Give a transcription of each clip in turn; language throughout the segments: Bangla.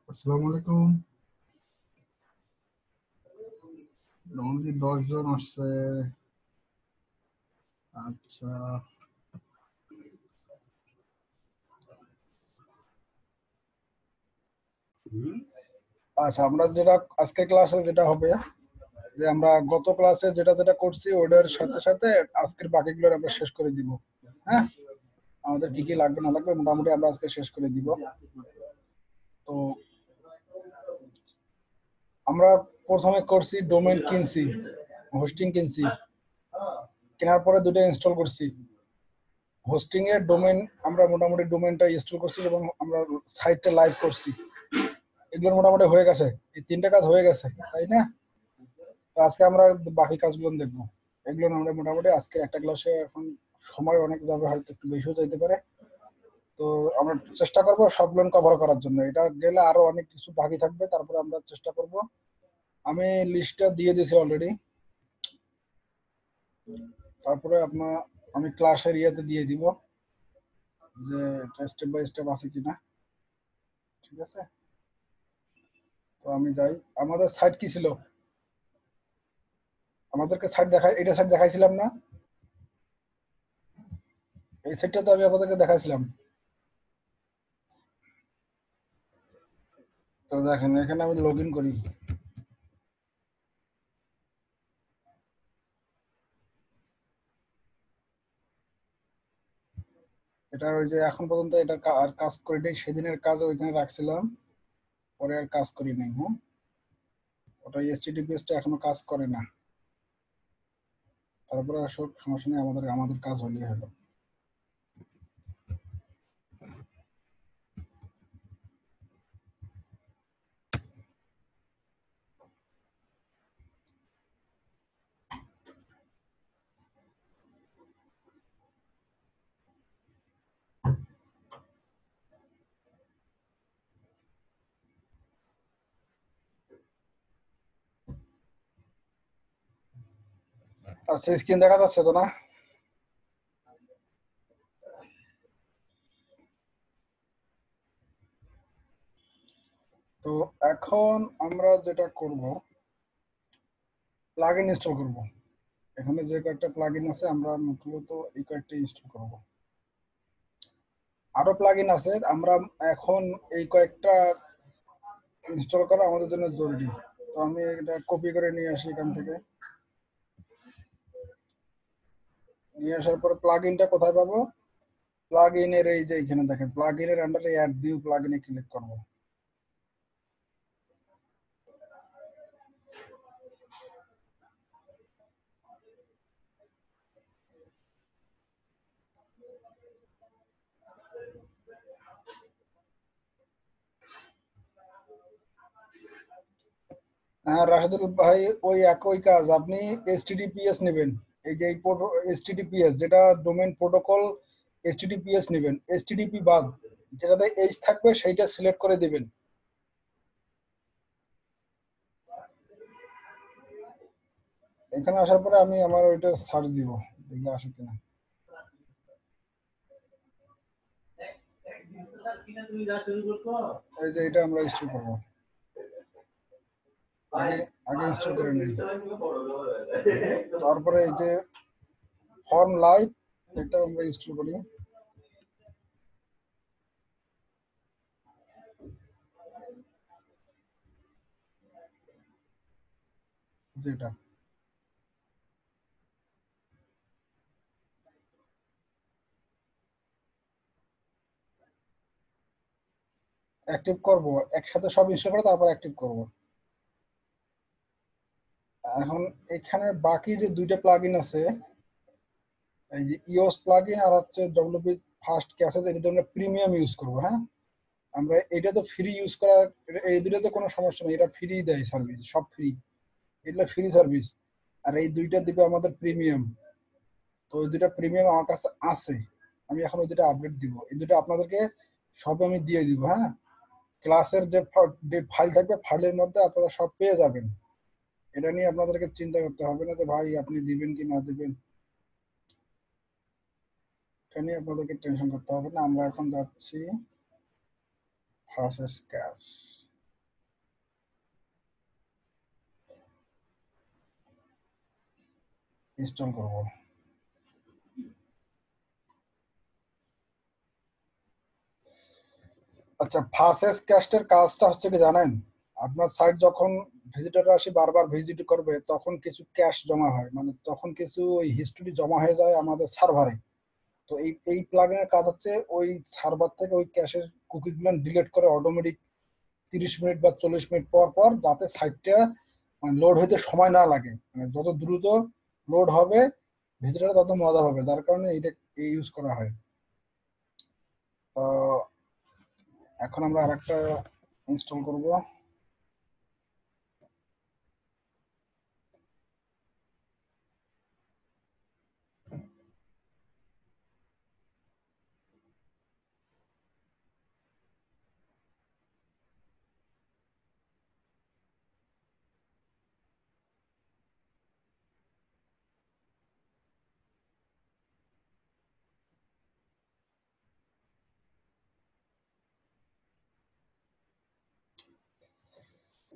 আসসালামু আলাইকুম। মোটামুটি 10 জন আসছে। আচ্ছা, আচ্ছা, আমরা যেটা আজকে ক্লাসে যেটা হবে, যে আমরা গত ক্লাসে যেটা যেটা করছি ওটার সাথে সাথে আজকের বাকিগুলো আমরা শেষ করে দিব। হ্যাঁ, আমাদের কি কি লাগবে না লাগবে মোটামুটি আমরা আজকে শেষ করে দিব। তো আমরা প্রথমে করছি ডোমেন কিনছি, হোস্টিং কিনছি, কেনার পরে দুটো ইনস্টল করছি। হোস্টিং এর ডোমেন আমরা মোটামুটি ডোমেনটা ইনস্টল করছি এবং আমরা সাইটটা লাইভ করছি। এগুলো মোটামুটি হয়ে গেছে, এই তিনটা কাজ হয়ে গেছে, তাই না? তো আজকে আমরা বাকি কাজগুলো দেখবো। এগুলো আমরা মোটামুটি আজকে একটা ক্লাসে এখন সময় অনেক যাবে, হয়তো একটু বেশিও যেতে পারে। তো আমরা চেষ্টা করব সবগুলো কভার করার জন্য। এটা গেলে আরো অনেক কিছু বাকি থাকবে, তারপরে আমরা চেষ্টা করব। আমি লিস্টটা দিয়ে দিয়েছি অলরেডি। তারপরে আমি ক্লাসের ইয়েতে দিয়ে দিব যে স্টেপ বাই স্টেপ আছে কিনা। ঠিক আছে, তো আমি যাই। আমাদের সাইট কি ছিল? আমাদেরকে সাইট দেখাই, এটা সাইট দেখাইছিলাম না? এই সাইটটা তো আমি আপনাদেরকে দেখাইছিলাম। তো দেখেন, এখানে আমি লগ ইন করি। এটা ওই যে এখন পর্যন্ত এটা আর কাজ করি নাই, সেদিনের কাজ ওইখানে রাখছিলাম, পরে আর কাজ করি নাই। হ্যাঁ, ওটা এইচটিটিপিএস টা এখনো কাজ করে না। তারপরে সব সমস্যা নেই, আমাদের আমাদের কাজ হলেই হলো। আর সেই স্ক্রিন দেখা যাচ্ছে তো না? তো এখন আমরা যেটা করব, প্লাগ ইন ইনস্টল করবো। এখানে যে কয়েকটা প্লাগ ইন আছে আমরা মূলত এই কয়েকটা ইনস্টল করব। আরো প্লাগ ইন আছে, আমরা এখন এই কয়েকটা ইনস্টল করা আমাদের জন্য জরুরি। তো আমি এটা কপি করে নিয়ে আসি এখান থেকে। নিয়ে আসার পরে প্লাগ ইনটা কোথায় পাবো? প্লাগ ইনের এই যে এখানে দেখেন, প্লাগ ইনের আন্ডারে অ্যাড নিউ প্লাগ ইনে ক্লিক করবো। হ্যাঁ রাশেদুল ভাই, ওই একই কাজ। আপনি এইচটিটিপিএস নেবেন, এই যে এইচটিটিপিএস যেটা ডোমেন প্রোটোকল, এইচটিটিপিএস নেবেন। এইচটিটিপি বাদ যেটাতে এইচ থাকবে সেইটা সিলেক্ট করে দিবেন। এখানে আসার পরে আমি আমার ওইটা সার্চ দিব, দেখি আসে কিনা। এই যে এটা আমরা ইনস্টল করবো, আগে আগে ইনস্টল করে নিই। তারপরে এই যে ফর্ম লাইট, এটা আমরা ইনস্টল করি। যেটা অ্যাক্টিভ করব, একসাথে সব ইনস্টল করে তারপর অ্যাক্টিভ করব। এখন এখানে বাকি যে দুইটা প্লাগইন আছে, এই যে ইওস প্লাগইন আর হচ্ছে ডব্লিউপি ফাস্ট ক্যাসেজ, এটা আমরা প্রিমিয়াম ইউজ করব। হ্যাঁ, আমরা এটা তো ফ্রি ইউজ করা, এই দুইটাতে কোনো সমস্যা নেই, এটা ফ্রি দেয় সার্ভিস, সব ফ্রি, এগুলো ফ্রি সার্ভিস। আর এই দুইটা দিবে আমাদের প্রিমিয়াম। তো ওই দুইটা প্রিমিয়াম আমার কাছে আছে, আমি এখন ওই দুটো আপডেট দিব। এই দুটো আপনাদেরকে সব আমি দিয়ে দিব। হ্যাঁ, ক্লাসের যে ফাইল থাকবে, ফাইলের মধ্যে আপনারা সব পেয়ে যাবেন। এটা নিয়ে আপনাদেরকে চিন্তা করতে হবে না যে ভাই আপনি দিবেন কি না দিবেন, এটা নিয়ে আপনাদেরকে টেনশন করতে হবে না। আমরা এখন যাচ্ছি ফাস্টেস্ট ক্যাশ ইনস্টল করব। আচ্ছা, ফাস্টেস্ট ক্যাশের কাজটা হচ্ছে কি জানেন? আপনার সাইট যখন ভিজিটররা আসে বারবার ভিজিট করবে তখন কিছু ক্যাশ জমা হয়, মানে তখন কিছু ওই হিস্টোরি জমা হয়ে যায় আমাদের সার্ভারে। তো এই প্লাগইনের কাজ হচ্ছে ওই সার্ভার থেকে ওই ক্যাশের কুকিগুলো ডিলিট করে অটোমেটিক 30 মিনিট বা 40 মিনিট পর পর, যাতে সাইটটা মানে লোড হইতে সময় না লাগে, মানে যত দ্রুত লোড হবে ভিজিটর তত মজা হবে, যার কারণে এইটা ইউজ করা হয়। তো এখন আমরা আরেকটা ইনস্টল করব।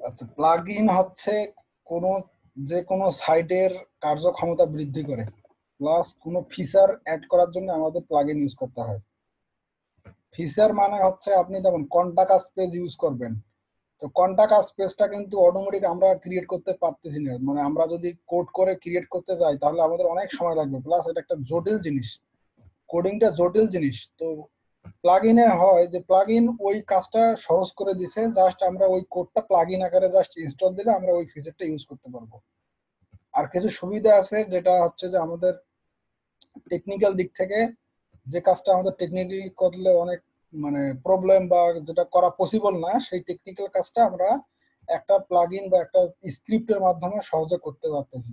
আচ্ছা, প্লাগ ইন হচ্ছে কোনো যে কোনো সাইটের কার্যক্ষমতা বৃদ্ধি করে, প্লাস কোনো ফিচার অ্যাড করার জন্য আমাদের প্লাগ ইন ইউজ করতে হয়। ফিচার মানে হচ্ছে আপনি যেমন কন্টাক্ট পেজ ইউজ করবেন, তো কন্টাক্ট পেজটা কিন্তু অটোমেটিক আমরা ক্রিয়েট করতে পারতেছি না, মানে আমরা যদি কোড করে ক্রিয়েট করতে যাই তাহলে আমাদের অনেক সময় লাগবে, প্লাস এটা একটা জটিল জিনিস, কোডিংটা জটিল জিনিস। তো প্লাগ ইনে হয় যে প্লাগ ইন ওই কাজটা সহজ করে দিছে, জাস্ট আমরা ওই কোডটা প্লাগ ইন আকারে জাস্ট ইনস্টল দিলে আমরা ওই ফিচারটা ইউজ করতে পারবো। আর কিছু সুবিধা আছে যেটা হচ্ছে যে আমাদের টেকনিক্যাল দিক থেকে যে কাজটা আমাদের টেকনিক্যালি করলে অনেক মানে প্রবলেম বা যেটা করা পসিবল না, সেই টেকনিক্যাল কাজটা আমরা একটা প্লাগইন বা একটা স্ক্রিপ্টের মাধ্যমে সহজে করতে পারতেছি,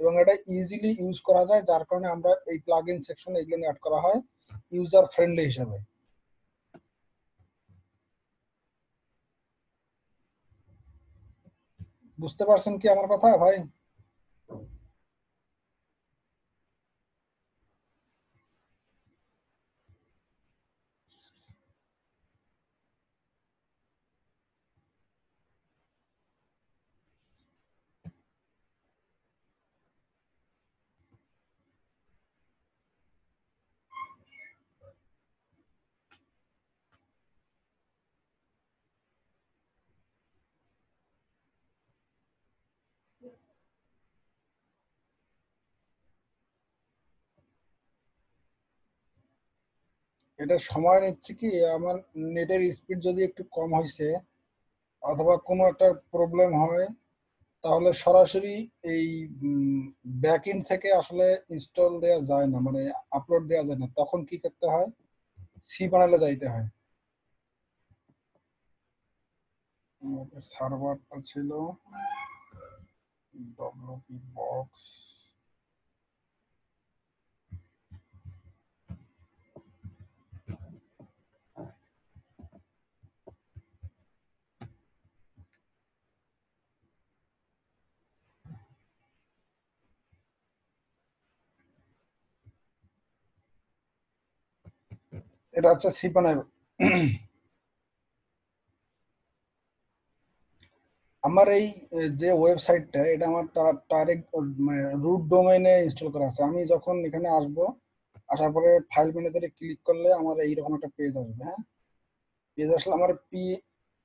এবং এটা ইজিলি ইউজ করা যায়, যার কারণে আমরা এই প্লাগইন সেকশনে এগুলো অ্যাড করা হয় ইউজার ফ্রেন্ডলি হিসেবে। বুঝতে পারছেন কি আমার কথা ভাই? এটা সময় নিচ্ছে কি, আমার নেটের স্পিড যদি একটু কম হয়েছে অথবা কোনো একটা প্রবলেম হয়, তাহলে সরাসরি এই ব্যাক এন্ড থেকে আসলে ইনস্টল দেওয়া যায় না, মানে আপলোড দেওয়া যায় না, তখন কি করতে হয়, সি প্যানেলে যাইতে হয়। আমাদের সার্ভারটা ছিল ডব্লিউপি বক্স। এটা হচ্ছে সি প্যানেল। আমার এই যে ওয়েবসাইটটা, এটা আমার ডাইরেক্ট মানে রুট ডোমেইনে ইনস্টল করা আছে। আমি যখন এখানে আসবো, আসার পরে ফাইল মেনুতে ক্লিক করলে আমার এইরকম একটা পেজ আসবে। হ্যাঁ, পেজ আসলে আমার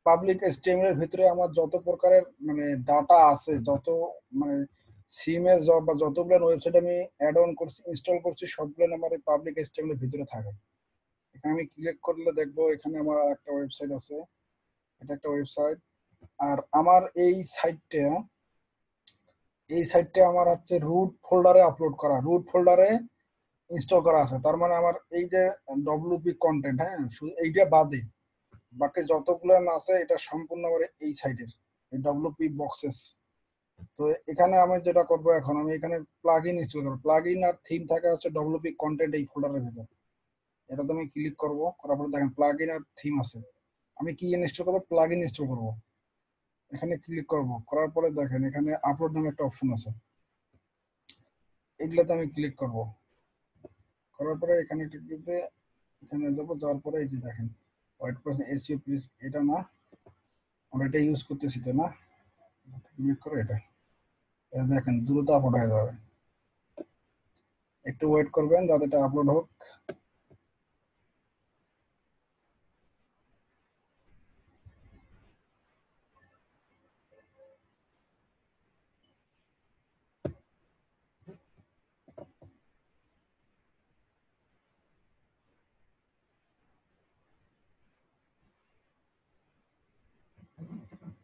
পাবলিক এইচটিএমএল এর ভিতরে আমার যত প্রকারের মানে ডাটা আছে, যত মানে সিএমএস বা যতগুলো ওয়েবসাইট আমি অ্যাড অন করছি ইনস্টল করছি, সবগুলো আমার এই পাবলিক এইচটিএমএল এর ভিতরে থাকে। এখানে আমি ক্লিক করলে দেখবো এখানে আমার একটা ওয়েবসাইট আছে, এটা একটা ওয়েবসাইট। আর আমার এই সাইটটা আমার হচ্ছে রুট ফোল্ডারে আপলোড করা, রুট ফোল্ডারে ইনস্টল করা আছে। তার মানে আমার এই যে ডব্লিউপি কন্টেন্ট, হ্যাঁ, শুধু এইটা বাদে বাকি যতগুলো আছে এটা সম্পূর্ণ আমার এই সাইটের, এই ডব্লিউপি বক্সেস। তো এখানে আমি যেটা করবো, এখন আমি এখানে প্লাগ ইন ইনস্টল করবো। প্লাগ ইন আর থিম থাকে হচ্ছে ডব্লিউপি কন্টেন্ট এই ফোল্ডারের ভিতর। এটাতে আমি ক্লিক করবো, করার পরে দেখেন প্লাগ ইন আর থিম আছে। আমি কি ইনস্টল করবো, প্লাগ ইন ইনস্টল করবো। এখানে ক্লিক করবো, করার পরে দেখেন এখানে আপলোড নামে একটা অপশন আছে, এগুলোতে আমি ক্লিক করবো। করার পরে এখানে টিপিতে এখানে যাবো, যাওয়ার পরে এই যে দেখেন ওয়েট করছেন এসইও প্লিজ, এটা না, আমরা এটা ইউজ করতেছি তো না, ক্লিক করে এটা, এটা দেখেন দ্রুত আপলোড হয়ে যাবে। একটু ওয়েট করবেন যাতে এটা আপলোড হোক।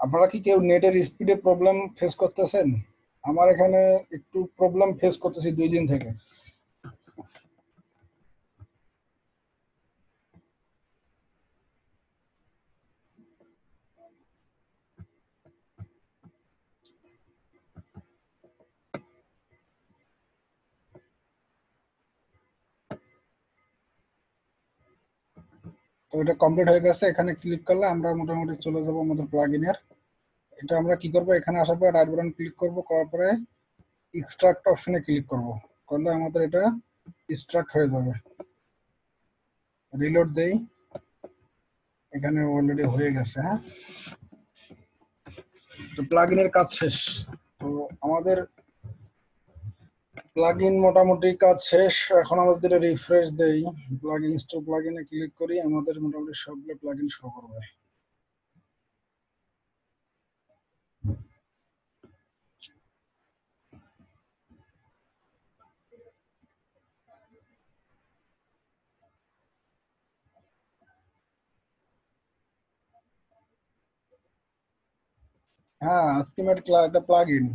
আপনারা কি কেউ নেটের স্পিডে প্রবলেম ফেস করতেছেন? আমার এখানে একটু প্রবলেম ফেস করতেছি 2 দিন থেকে। তো এটা কমপ্লিট হয়ে গেছে, এখানে ক্লিক করলে আমরা মোটামুটি চলে যাবো আমাদের প্লাগইনের। এটা আমরা কি করবো, এখানে আসার পরে রাইট বাটন ক্লিক করবো, করার পরে এক্সট্রাক্ট অপশনে ক্লিক করব, করলে আমাদের এটা এক্সট্রাক্ট হয়ে যাবে। রিলোড দেই, এখানে অলরেডি হয়ে গেছে। হ্যাঁ, তো প্লাগইনের কাজ শেষ। তো আমাদের প্লাগইন মোটামুটি কাজ শেষ। এখন আমরা যদি রিফ্রেশ দেই, প্লাগইন ইনস্টল প্লাগইনে ক্লিক করি, আমাদের মোটামুটি সবগুলো প্লাগইন শো করবে। হ্যাঁ, আস্কিমেট একটা প্লাগইন।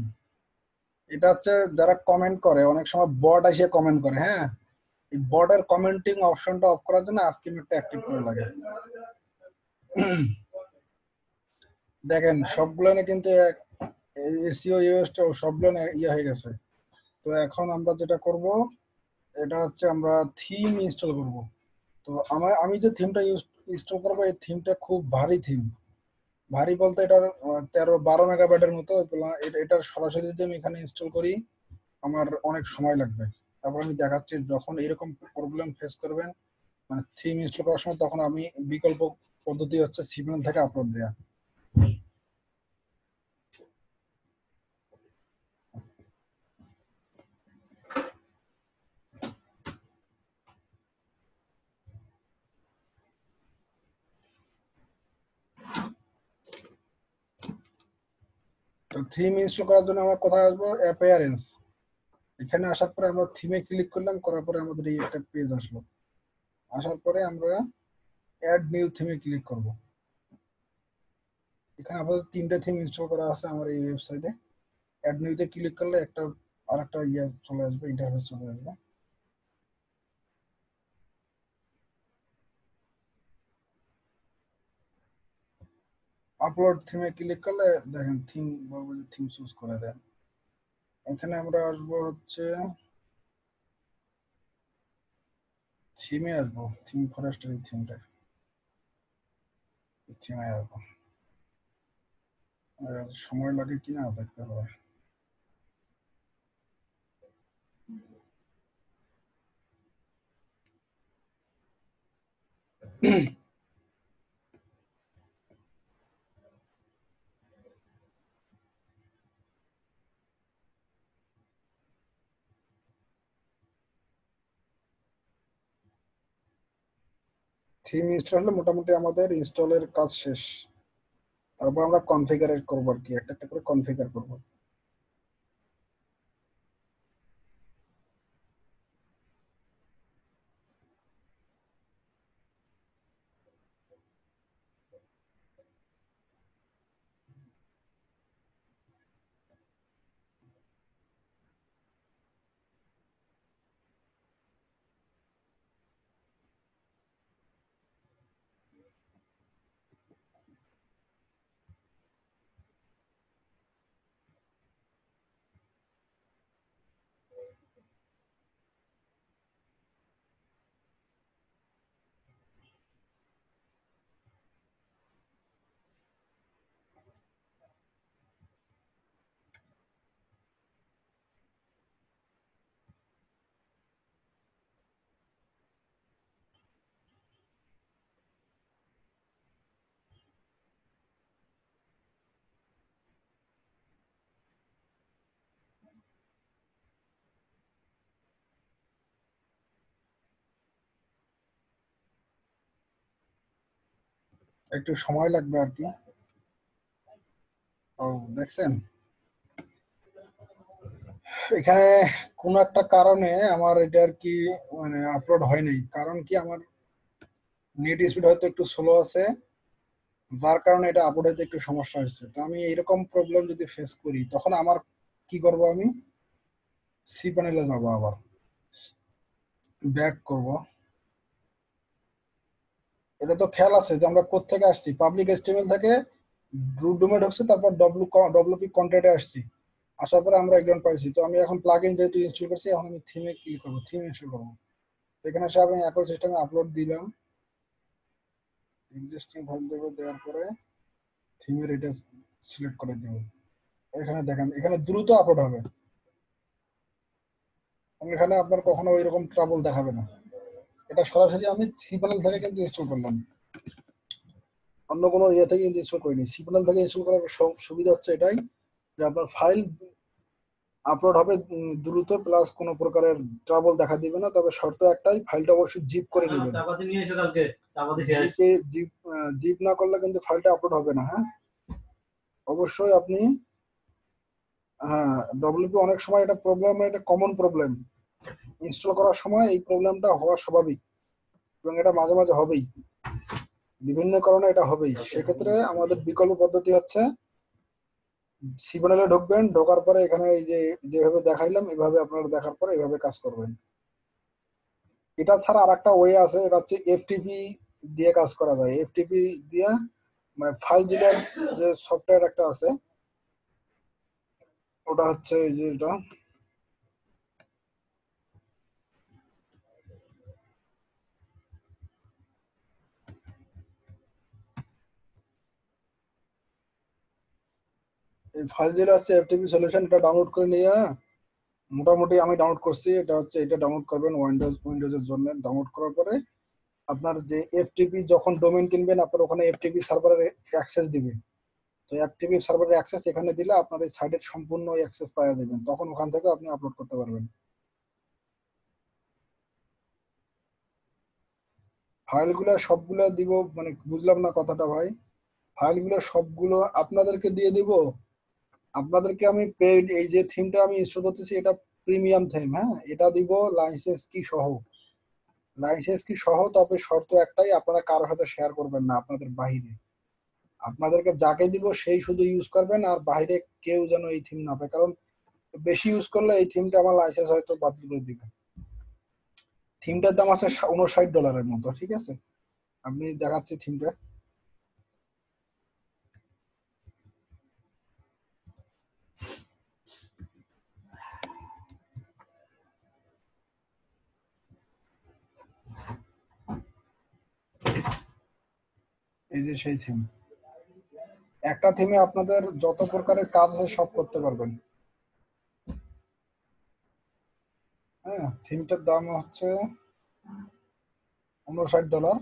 এটা হচ্ছে যারা কমেন্ট করে, অনেক সময় বট এসে কমেন্ট করে। হ্যাঁ, এই বটের কমেন্টিং অপশনটা অফ করার জন্য আস্কিমেটটা অ্যাক্টিভ করা লাগে। দেখেন সবগুলো কিন্তু এসইও ইউএসটা সবগুলো ইয়ে হয়ে গেছে। তো এখন আমরা যেটা করব, এটা হচ্ছে আমরা থিম ইনস্টল করব। তো আমি যে থিমটা ইনস্টল করবো, এই থিমটা খুব ভারী থিম। ভারী বলতে এটার 13-12 মেগাবাইটের মতো। এটার সরাসরি যদি আমি এখানে ইনস্টল করি, আমার অনেক সময় লাগবে। তারপর আমি দেখাচ্ছি যখন এরকম প্রবলেম ফেস করবেন, মানে থিম ইনস্টল করার সময়, তখন আমি বিকল্প পদ্ধতি হচ্ছে সিগন্যাল থেকে আপলোড দেওয়া। তো থিম ইনস্টল করার জন্য আমরা কোথায় আসবো, অ্যাপিয়ারেন্স। এখানে আসার পরে আমরা থিমে ক্লিক করলাম, করার পরে আমাদের এই একটা পেজ আসলো। আসার পরে আমরা অ্যাড নিউ থিমে ক্লিক করব। এখানে আমাদের 3টে থিম ইনস্টল করা আছে আমার এই ওয়েবসাইটে। অ্যাড নিউতে ক্লিক করলে একটা আরেকটা ইয়ে চলে আসবে, ইন্টারফেস চলে আসবে। আপলোড থিমে ক্লিক করলে দেখেন থিম বলবো যে থিম চুজ করে দেন। এখানে আমরা আসবো হচ্ছে থিমে আসবো, থিম ফরেস্টের এই থিমটা, থিমে আসবো। সময় লাগে কিনা দেখতে হবে। থিম ইনস্টল হলে মোটামুটি আমাদের ইনস্টলের কাজ শেষ। তারপর আমরা কনফিগার করবো আর কি, একটা একটা করে কনফিগার করবো। একটু সময় লাগবে আর কি। ও, দেখছেন এখানে কোন একটা কারণে আমার এটা আর কি মানে আপলোড হয় নাই, কারণ কি আমার নেট স্পিড হয়তো একটু স্লো আছে, যার কারণে এটা আপলোড হতে একটু সমস্যা হচ্ছে। তো আমি এরকম প্রবলেম যদি ফেস করি তখন আমার কি করব, আমি সি প্যানেলে যাব, আবার ব্যাক করব। এটা তো খেয়াল আছে যে আমরা কোত্থেকে আসছি, পাবলিক এচটিএমএল থেকে রুট ডোমে ঢুকছি, তারপর ডব্লিউপি কন্টেন্টে আসছি, আসার পরে আমরা একজন পাইছি। তো আমি এখন প্লাগইন যেহেতু ইনস্টল করছি, এখন আমি থিমে ক্লিক করবো, থিম ইনস্টল করবো। তো এখানে এসে আমি একই সিস্টেমে আপলোড দিলাম, এক্সিস্টিং ফাইল দেবো, দেওয়ার পরে থিমের এটা সিলেক্ট করে দেবো। এখানে দেখেন এখানে দ্রুত আপলোড হবে, এবং এখানে আপনার কখনো ওইরকম ট্রাবল দেখাবে না। এটা সরাসরি আমি সি প্যানেল থেকে কিন্তু ইনস্টল করলাম, অন্য কোনো ইয়ে থেকে কিন্তু ইনস্টল করিনি। সি প্যানেল থেকে ইনস্টল করার সুবিধা হচ্ছে এটাই যে আপনার ফাইল আপলোড হবে দ্রুত, প্লাস কোনো প্রকারের ট্রাবল দেখা দিবে না। তবে শর্ত একটাই, ফাইলটা অবশ্যই জিপ করে নেবেন। জিপে জিপ জিপ না করলে কিন্তু ফাইলটা আপলোড হবে না। হ্যাঁ, অবশ্যই আপনি, হ্যাঁ, ডব্লিউপি অনেক সময় এটা প্রবলেম, এটা কমন প্রবলেম। ইনস্টল করার সময় এই প্রবলেমটা হওয়া স্বাভাবিক, এবং এটা মাঝে মাঝে হবেই, বিভিন্ন কারণে এটা হবেই। সেক্ষেত্রে আমাদের বিকল্প পদ্ধতি হচ্ছে সি প্যানেলে ঢুকবেন, ঢোকার পরে এখানে এই যে যেভাবে দেখাইলাম এভাবে আপনারা দেখার পরে এভাবে কাজ করবেন। এটা ছাড়া আর একটা ওয়ে আছে, এটা হচ্ছে এফটিপি দিয়ে কাজ করা যায়। এফটিপি দিয়ে মানে ফাইল ডিলার যে সফটওয়্যার একটা আছে, ওটা হচ্ছে এই যে এটা, এই ফাইল ডিলার আছে এফটিপি সলিউশন, এটা ডাউনলোড করে নিয়ে, মোটামুটি আমি ডাউনলোড করছি। এটা হচ্ছে, এটা ডাউনলোড করবেন উইন্ডোজের জন্য। ডাউনলোড করার পরে আপনার যে এফটিপি, যখন ডোমেইন কিনবেন আপনার ওখানে এফটিপি সার্ভারের অ্যাক্সেস দিবে। তো এফটিপি সার্ভারের অ্যাক্সেস এখানে দিলে আপনার এই সাইটের সম্পূর্ণ অ্যাক্সেস পাওয়া যাবেন, তখন ওখান থেকে আপনি আপলোড করতে পারবেন। ফাইলগুলো সবগুলো দিব মানে বুঝলাম না কথাটা ভাই। ফাইলগুলো সবগুলো আপনাদেরকে দিয়ে দিব? আপনাদেরকে আমি পেইড, এই যে থিমটা আমি ইনস্টল করতেছি এটা প্রিমিয়াম থিম, হ্যাঁ, এটা দিব লাইসেন্স কি সহ। লাইসেন্স কি সহ, তবে শর্ত একটাই, আপনারা কারোর সাথে শেয়ার করবেন না আপনাদের বাহিরে। আপনাদেরকে যাকে দিব সেই শুধু ইউজ করবেন, আর বাইরে কেউ যেন এই থিম না পায়, কারণ বেশি ইউজ করলে এই থিমটা আমার লাইসেন্স হয়তো বাতিল করে দিবে। থিমটার দাম আছে $59 মতো, ঠিক আছে? আপনি দেখাচ্ছি থিমটা। এই যে সেই থিম, একটা থিমে আপনাদের যত প্রকারের কাজ আছে সব করতে পারবেন। হ্যাঁ, থিমটার দাম হচ্ছে $59।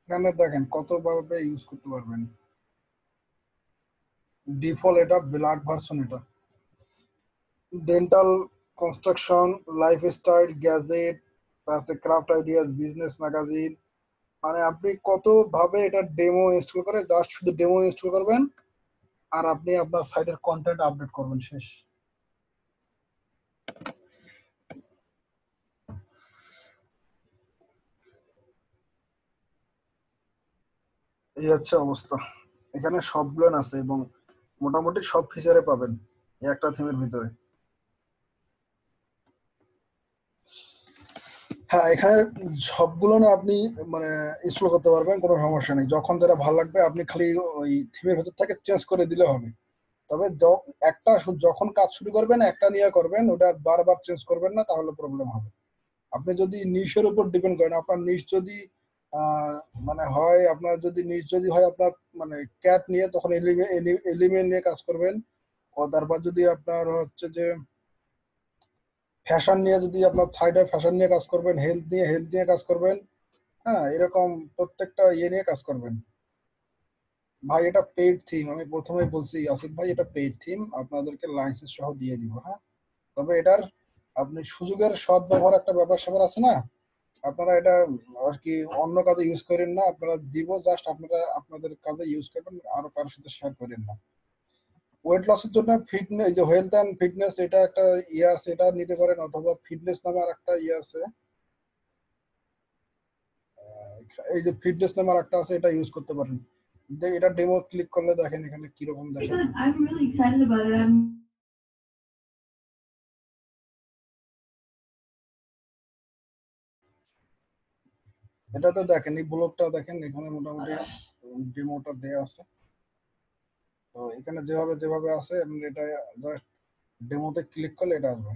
এখানে দেখেন কত ভাবে ইউজ করতে পারবেন। ডিফল্ট, এটা ব্ল্যাক ভার্সন, এটা ডেন্টাল, কনস্ট্রাকশন, লাইফস্টাইল, গ্যাজেট, তারপরে ক্রাফট আইডিয়াস, বিজনেস ম্যাগাজিন। মানে আপনি কত ভাবে এটা ডেমো ইনস্টল করে, জাস্ট শুধু ডেমো ইনস্টল করবেন আর আপনি আপনার সাইটের কন্টেন্ট আপডেট করবেন, শেষ। এই হচ্ছে অবস্থা। এখানে সবগুলো আছে এবং মোটামুটি সব ফিচারে পাবেন এই একটা থিমের ভিতরে। হ্যাঁ, এখানে সবগুলো না আপনি মানে ইনস্টল করতে পারবেন, কোনো সমস্যা নেই। যখন যেটা ভালো লাগবে আপনি খালি ওই থিমের ভেতর থেকে চেঞ্জ করে দিলে হবে। তবে একটা যখন কাজ শুরু করবেন একটা নিয়ে করবেন, ওটা বারবার চেঞ্জ করবেন না, তাহলে প্রবলেম হবে। আপনি যদি নিশের উপর ডিপেন্ড করেন, আপনার নিশ যদি আহ, মানে হয়, আপনার যদি নিশ যদি হয় আপনার মানে ক্যাট নিয়ে, তখন এলিমেন্ট নিয়ে কাজ করবেন। ও তারপর যদি আপনার হচ্ছে যে ফ্যাশন নিয়ে, যদি আপনার সাইড হয় ফ্যাশন নিয়ে কাজ করবেন, হেলথ নিয়ে কাজ করবেন। হ্যাঁ, এরকম প্রত্যেকটা ইয়ে নিয়ে কাজ করবেন। ভাই এটা পেইড থিম, আমি প্রথমেই বলছি আসিফ ভাই, এটা পেইড থিম, আপনাদেরকে লাইসেন্স সহ দিয়ে দিব। হ্যাঁ, তবে এটার আপনি সুযোগের সদ্ব্যবহার একটা ব্যাপার-স্যাপার আছে না? আপনারা এটা আর কি অন্য কাজে ইউজ করেন না। আপনারা দিব জাস্ট আপনারা আপনাদের কাজে ইউজ করবেন। আরো কারো সাথে শেয়ার করেন না। ওয়েট লসের জন্য এই যে হেলথ অ্যান্ড ফিটনেস এটা একটা ইয়ে আছে, এটা নিতে পারেন অথবা ফিটনেস নামে আরেকটা ইয়ে আছে। এই যে ফিটনেস নামে আরেকটা আছে এটা ইউজ করতে পারেন। এটা ডেমো ক্লিক করলে দেখেন এখানে কিরকম দেখেন। I'm really excited about it. I'm এটাতে দেখেন এই ব্লগটা দেখেন এখানে মোটামুটি ডেমোটা দেয়া আছে। তো এখানে যেভাবে যেভাবে আছে আপনি এটা জাস্ট ডেমোতে ক্লিক করলে এটা আসবে।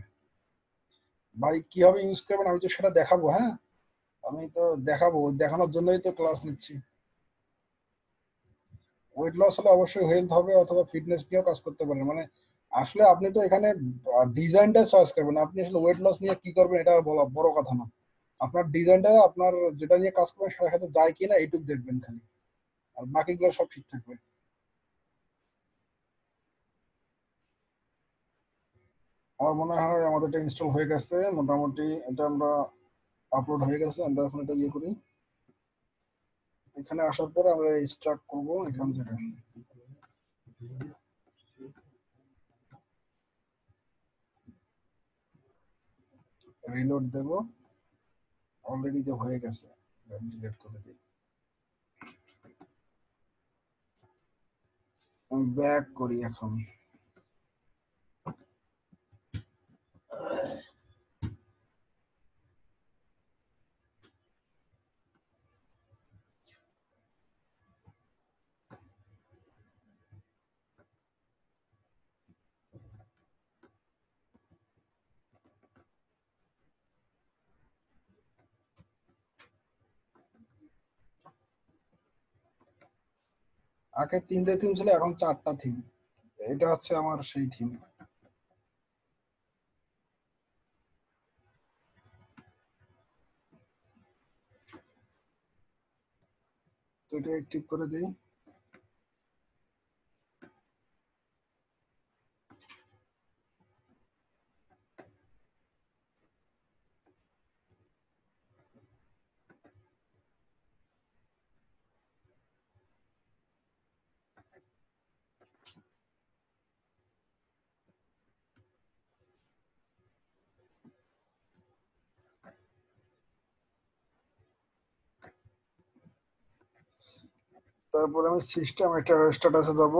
ভাই কিভাবে ইউজ করবেন আমি তো সেটা দেখাবো, হ্যাঁ? আমি তো দেখাবো, দেখানোর জন্যই তো ক্লাস নিচ্ছি। ওয়েট লস হলে অবশ্যই হেলথ হবে অথবা ফিটনেস নিয়েও কাজ করতে পারেন। মানে আসলে আপনি তো এখানে ডিজাইনটা চয়েস করবেন। আপনি আসলে ওয়েট লস নিয়ে কি করবেন এটা আর বলা বড় কথা না। আপনার ডিজাইনটা আপনার যেটা নিয়ে কাজ করবেন সেটার সাথে যায় কিনা এইটুকু দেখবেন খালি। আর বাকিগুলো সব ঠিক থাকবে। আমার মনে হয় আমাদের এটা ইনস্টল হয়ে গেছে মোটামুটি। এটা আমরা আপলোড হয়ে গেছে। আমরা এখন এটা ইয়ে করি। এখানে আসার পরে আমরা স্টার্ট করব এখান থেকে। রিলোড দেব। অলরেডি যে হয়ে গেছে ডিলিট করে দিই। আমি ব্যাক করি এখন। আগে ৩টে থিম ছিল এখন ৪টা থিম। এটা হচ্ছে আমার সেই থিম। তো এটা অ্যাক্টিভ করে দিই। তারপর আমি সিস্টেম একটা স্ট্যাটাসে যাব।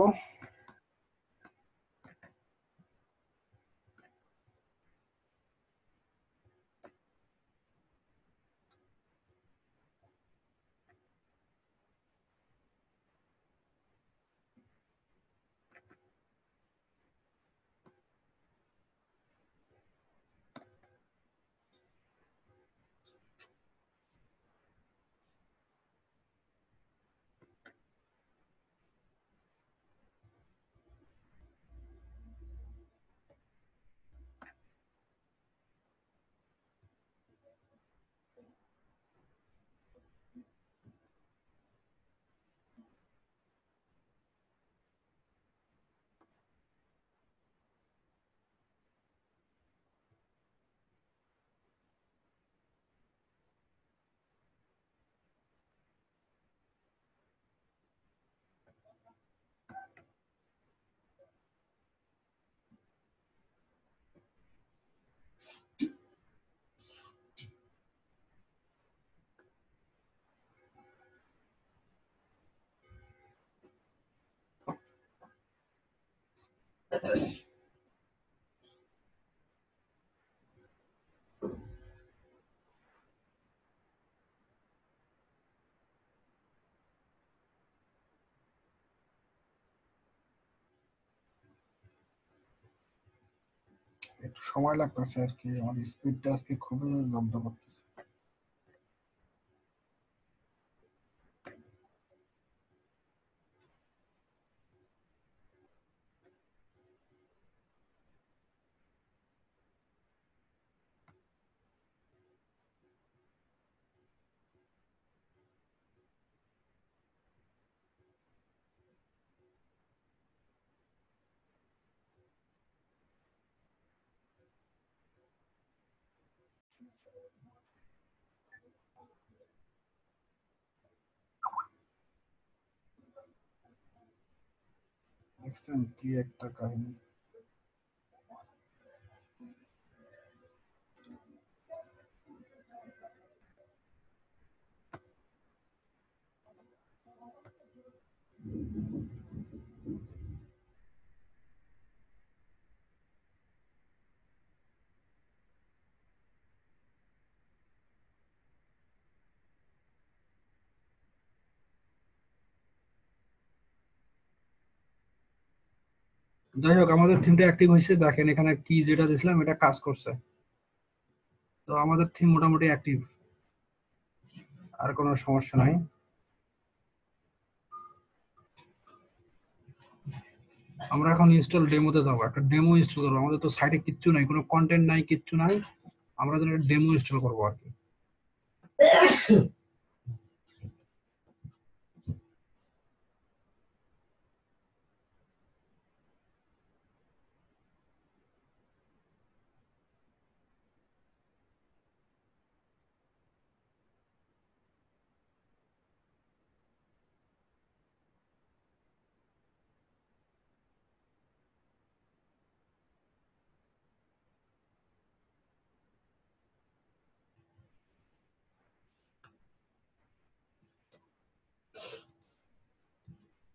একটু সময় লাগতেছে আর কি, আমার স্পিডটা আজকে খুবই জব্দ করতেছে। দেখছেন কি একটা কাহিনী। যাই হোক, আমাদের থিমটা অ্যাক্টিভ হয়েছে, দেখেন এখানে কি যেটা দিছিলাম এটা কাজ করছে। তো আমাদের থিম মোটামুটি অ্যাক্টিভ, আর কোনো সমস্যা নাই। আমরা এখন ইনস্টল ডেমোতে যাবো, একটা ডেমো ইনস্টল করবো। আমাদের তো সাইটে কিচ্ছু নাই, কোনো কন্টেন্ট নাই, কিচ্ছু নাই। আমরা যেন ডেমো ইনস্টল করবো আর কি।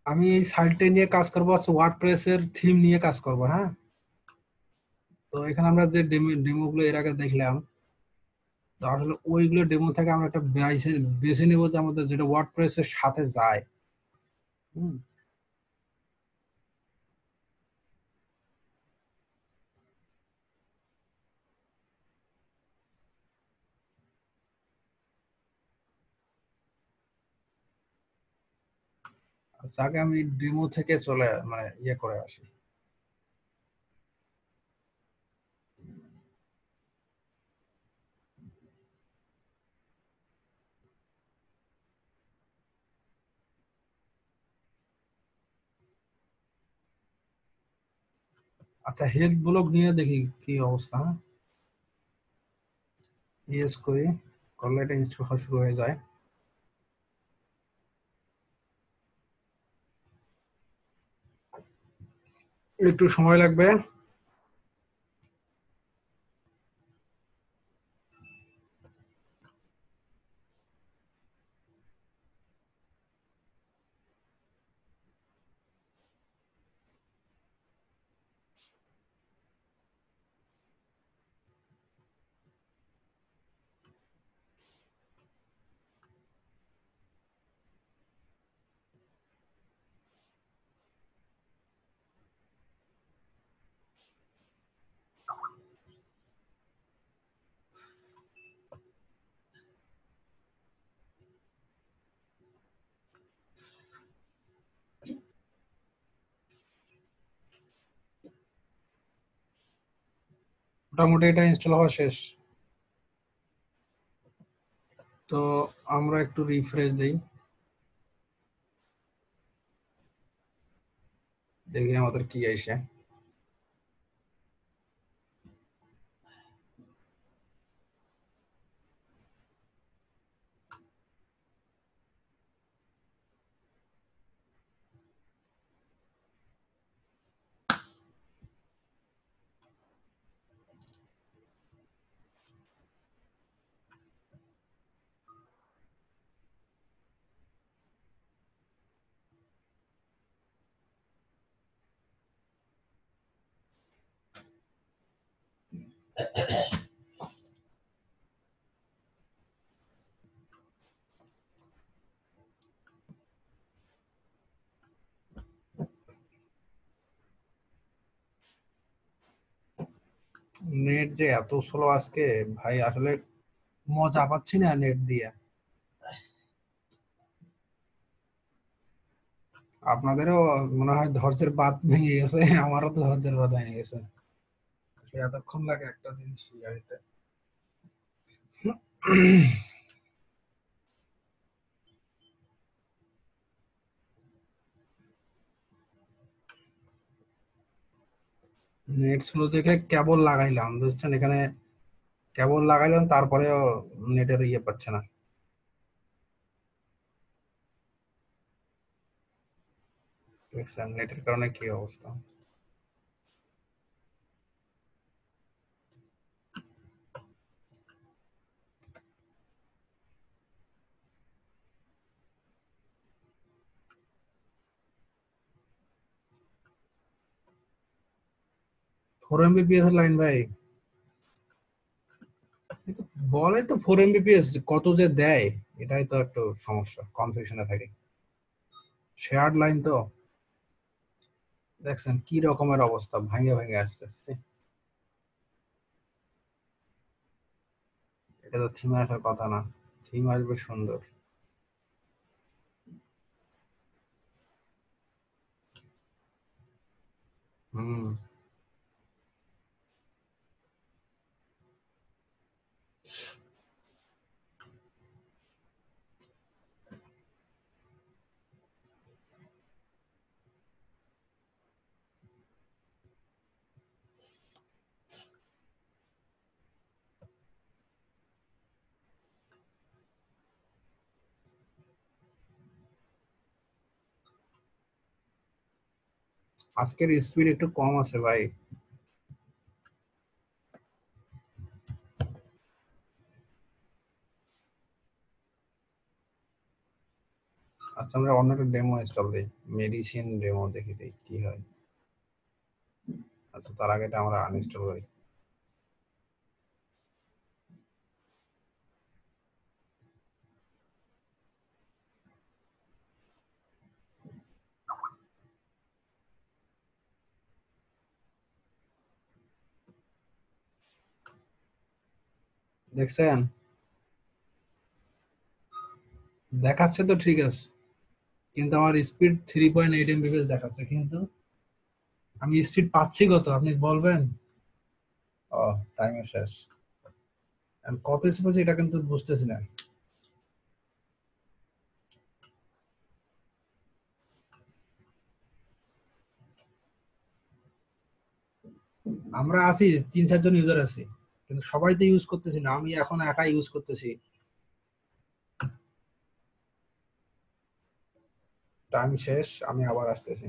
আমি এই সাইটটা নিয়ে কাজ করবো, হচ্ছে ওয়ার্ডপ্রেস এর থিম নিয়ে কাজ করবো, হ্যাঁ। তো এখানে আমরা যে ডেমো গুলো এর আগে দেখলাম, তো আসলে ওইগুলো ডেমো থেকে আমরা একটা বেছে নেবো যে আমাদের যেটা ওয়ার্ডপ্রেস এর সাথে যায়। হুম। আচ্ছা, আগে আমি ডেমো থেকে চলে মানে ইয়ে করে আসি। আচ্ছা, হেলথ ব্লগ নিয়ে দেখি কি অবস্থা, হ্যাঁ। ইয়েস করি, করলে এটা ইনস্টল হওয়া শুরু হয়ে যায়। একটু সময় লাগবে। মোটামুটি এটা ইনস্টল হওয়া শেষ। তো আমরা একটু রিফ্রেশ দেই, দেখি আমাদের কি আইসে। নেট যে এত স্লো আজকে, ভাই আসলে মজা পাচ্ছি না নেট দিয়ে। আপনাদেরও মনে হয় ধৈর্যের বাঁধ ভেঙে গেছে, আমারও তো ধৈর্যের বাঁধ ভেঙে গেছে। এতক্ষণ লাগে একটা জিনিস গাড়িতে। নেট স্লো দেখে কেবল লাগাইলাম, বুঝছেন, এখানে কেবল লাগাইলাম, তারপরেও নেটের ইয়ে পাচ্ছে না। দেখছেন নেটের কারণে কি অবস্থা। ফোর এমবিপিএস লাইন ভাই, বলে তো 4 Mbps, কত যে দেয় এটাই তো একটু সমস্যা, কনফিউশনে থাকে। শেয়ার্ড লাইন তো দেখছেন কি রকমের অবস্থা, ভাঙে ভাঙে আসছে। এটা তো থিমে আসার কথা না, থিম আসবে সুন্দর। হুম, আজকের স্পিড একটু কম আছে ভাই। আচ্ছা আমরা অন্য একটা ডেমো ইনস্টল দিই, মেডিসিন ডেমো দেখি দিই কি হয়। আচ্ছা তার আগে এটা আমরা আনইনস্টল করি। দেখছেন দেখাচ্ছে তো ঠিক আছে, কিন্তু আমার স্পিড 3.8 Mbps দেখাচ্ছে, কিন্তু আমি স্পিড পাচ্ছি কত আপনি বলবেন? ও, টাইমের শেষ। আমি কত স্পিড এটা কিন্তু বুঝতেছি না। আমরা আছি 3-4 জন ইউজার আছি, কিন্তু সবাই তো ইউজ করতেছি না, আমি এখন একা ইউজ করতেছি। টাইম শেষ, আমি আবার আসতেছি।